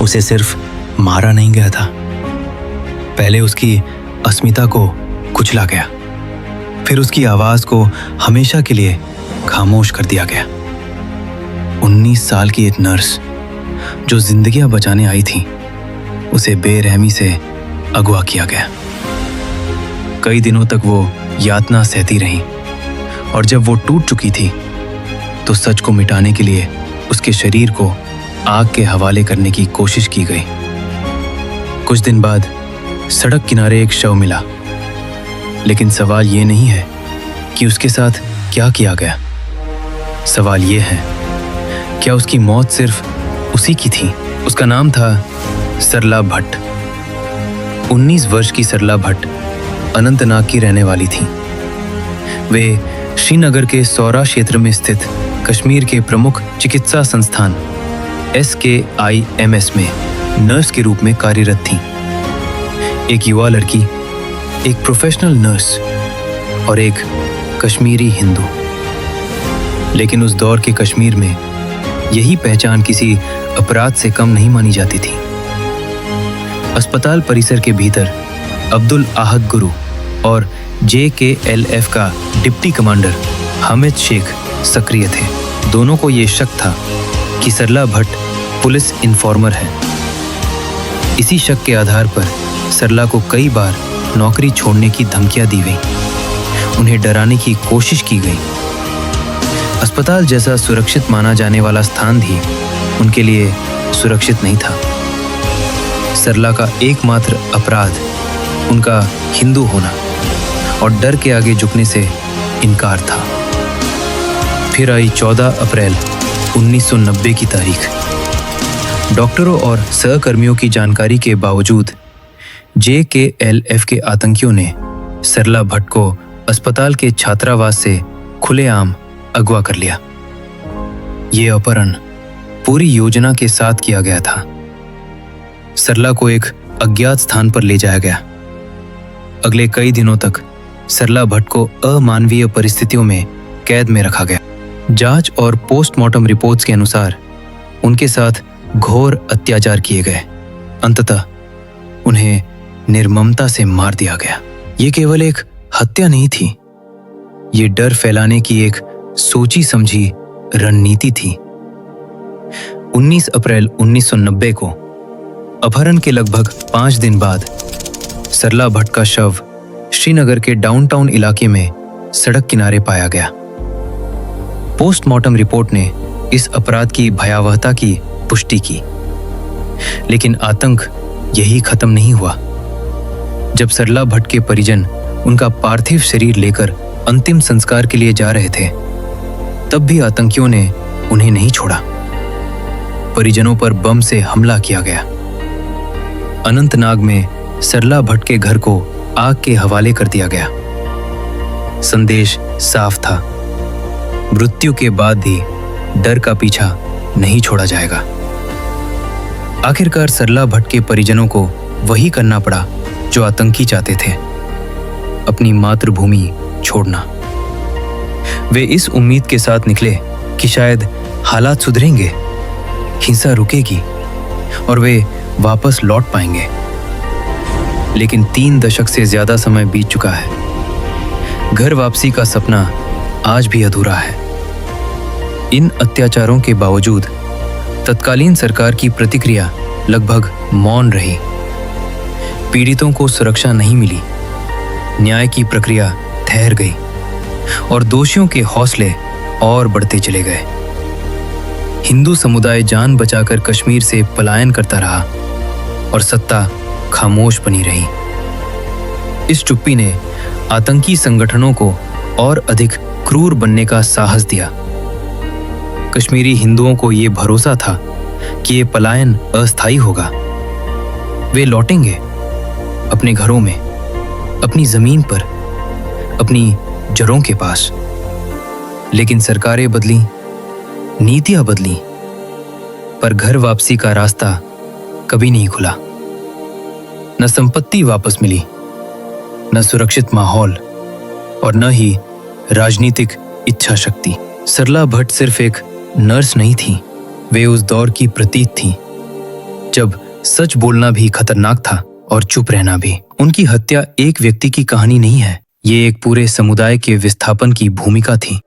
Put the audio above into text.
उसे सिर्फ मारा नहीं गया था, पहले उसकी अस्मिता को कुचला गया, फिर उसकी आवाज को हमेशा के लिए खामोश कर दिया गया। 19 साल की एक नर्स जो जिंदगियां बचाने आई थी, उसे बेरहमी से अगवा किया गया। कई दिनों तक वो यातना सहती रही और जब वो टूट चुकी थी तो सच को मिटाने के लिए उसके शरीर को आग के हवाले करने की कोशिश की गई। कुछ दिन बाद सड़क किनारे एक शव मिला, लेकिन सवाल ये नहीं है कि उसके साथ क्या किया गया। सवाल ये है, क्या उसकी मौत सिर्फ उसी की थी? उसका नाम था सरला भट्ट। 19 वर्ष की सरला भट्ट अनंतनाग की रहने वाली थी। वे श्रीनगर के सौरा क्षेत्र में स्थित कश्मीर के प्रमुख चिकित्सा संस्थान SKIMS में नर्स के रूप में कार्यरत थीं। एक युवा लड़की, एक प्रोफेशनल नर्स और एक कश्मीरी हिंदू। लेकिन उस दौर के कश्मीर में यही पहचान किसी अपराध से कम नहीं मानी जाती थी। अस्पताल परिसर के भीतर अब्दुल आहद गुरु और JKLF का डिप्टी कमांडर हामिद शेख सक्रिय थे। दोनों को ये शक था कि सरला भट्ट पुलिस इन्फॉर्मर है। इसी शक के आधार पर सरला को कई बार नौकरी छोड़ने की धमकियां दी गई, उन्हें डराने की कोशिश की गई। अस्पताल जैसा सुरक्षित माना जाने वाला स्थान भी उनके लिए सुरक्षित नहीं था। सरला का एकमात्र अपराध उनका हिंदू होना और डर के आगे झुकने से इनकार था। फिर आई 14 अप्रैल 1990 की तारीख। डॉक्टरों और सहकर्मियों की जानकारी के बावजूद JKLF के आतंकियों ने सरला भट्ट को अस्पताल के छात्रावास से खुलेआम अगवा कर लिया। ये अपहरण पूरी योजना के साथ किया गया था। सरला को एक अज्ञात स्थान पर ले जाया गया। अगले कई दिनों तक सरला भट्ट को अमानवीय परिस्थितियों में कैद में रखा गया। जांच और पोस्टमार्टम रिपोर्ट्स के अनुसार उनके साथ घोर अत्याचार किए गए। अंततः उन्हें निर्ममता से मार दिया गया। ये केवल एक हत्या नहीं थी, ये डर फैलाने की एक सोची समझी रणनीति थी। 19 अप्रैल 1990 को अपहरण के लगभग 5 दिन बाद सरला भट्ट का शव श्रीनगर के डाउनटाउन इलाके में सड़क किनारे पाया गया। पोस्टमार्टम रिपोर्ट ने इस अपराध की भयावहता की पुष्टि की, लेकिन आतंक यही खत्म नहीं हुआ। जब सरला भट्ट के परिजन उनका पार्थिव शरीर लेकर अंतिम संस्कार के लिए जा रहे थे, तब भी आतंकियों ने उन्हें नहीं छोड़ा। परिजनों पर बम से हमला किया गया। अनंतनाग में सरला भट्ट के घर को आग के हवाले कर दिया गया। संदेश साफ था, मृत्यु के बाद भी डर का पीछा नहीं छोड़ा जाएगा। आखिरकार सरला भट्ट के परिजनों को वही करना पड़ा जो आतंकी चाहते थे, अपनी मातृभूमि छोड़ना। वे इस उम्मीद के साथ निकले कि शायद हालात सुधरेंगे, हिंसा रुकेगी और वे वापस लौट पाएंगे। लेकिन 3 दशक से ज्यादा समय बीत चुका है। घर वापसी का सपना आज भी अधूरा है। इन अत्याचारों के बावजूद तत्कालीन सरकार की प्रतिक्रिया लगभग मौन रही। पीड़ितों को सुरक्षा नहीं मिली, न्याय की प्रक्रिया ठहर गई और दोषियों के हौसले और बढ़ते चले गए। हिंदू समुदाय जान बचाकर कश्मीर से पलायन करता रहा और सत्ता खामोश बनी रही। इस चुप्पी ने आतंकी संगठनों को और अधिक क्रूर बनने का साहस दिया। कश्मीरी हिंदुओं को ये भरोसा था कि ये पलायन अस्थायी होगा। वे लौटेंगे अपने घरों में, अपनी जमीन पर, अपनी जड़ों के पास। लेकिन सरकारें बदली, नीतियां बदली, पर घर वापसी का रास्ता कभी नहीं खुला। न संपत्ति वापस मिली, न सुरक्षित माहौल और न ही राजनीतिक इच्छा शक्ति। सरला भट्ट सिर्फ एक नर्स नहीं थी, वे उस दौर की प्रतीक थी जब सच बोलना भी खतरनाक था और चुप रहना भी। उनकी हत्या एक व्यक्ति की कहानी नहीं है, ये एक पूरे समुदाय के विस्थापन की भूमिका थी।